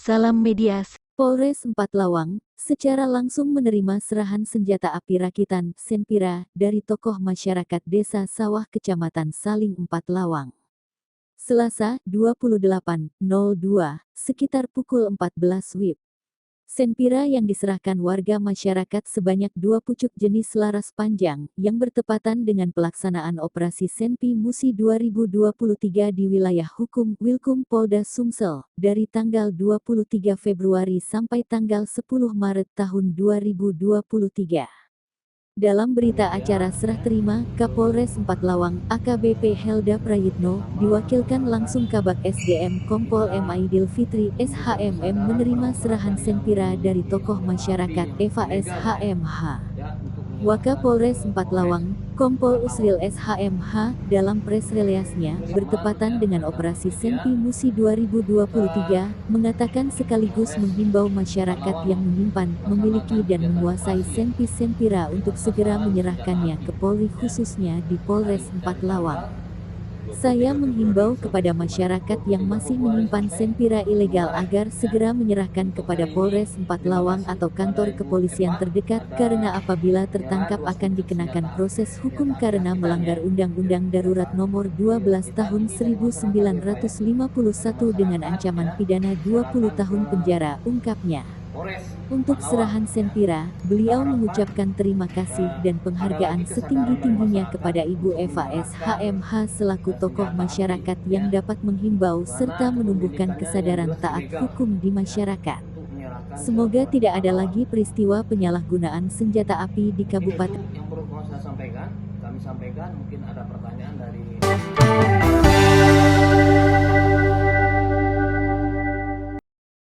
Salam Medias. Polres Empat Lawang secara langsung menerima serahan senjata api rakitan Senpira dari tokoh masyarakat Desa Sawah Kecamatan Saling Empat Lawang. Selasa, 28.02, sekitar pukul 14 WIB. Senpira yang diserahkan warga masyarakat sebanyak 2 pucuk jenis laras panjang yang bertepatan dengan pelaksanaan operasi Senpi Musi 2023 di wilayah hukum Wilkum Polda Sumsel dari tanggal 23 Februari sampai tanggal 10 Maret tahun 2023. Dalam berita acara serah terima, Kapolres Empat Lawang, AKBP Helda Prayitno, diwakilkan langsung Kabak SDM Kompol M. Aidil Fitri, SHMM menerima serahan Senpira dari tokoh masyarakat Eva SHMH. Wakapolres Empat Lawang, Kompol Usril SHMH, dalam press release-nya, bertepatan dengan operasi Senpi Musi 2023, mengatakan sekaligus menghimbau masyarakat yang menyimpan, memiliki dan menguasai Senpi Senpira untuk segera menyerahkannya ke Polri khususnya di Polres Empat Lawang. Saya menghimbau kepada masyarakat yang masih menyimpan Senpira ilegal agar segera menyerahkan kepada Polres Empat Lawang atau kantor kepolisian terdekat karena apabila tertangkap akan dikenakan proses hukum karena melanggar Undang-Undang Darurat Nomor 12 Tahun 1951 dengan ancaman pidana 20 tahun penjara, ungkapnya. Untuk serahan Senpira, beliau mengucapkan terima kasih dan penghargaan setinggi-tingginya kepada Ibu Eva SHMH selaku tokoh masyarakat yang dapat menghimbau serta menumbuhkan kesadaran taat hukum di masyarakat. Semoga tidak ada lagi peristiwa penyalahgunaan senjata api di Kabupaten. Yang perlu saya sampaikan, kami sampaikan mungkin ada pertanyaan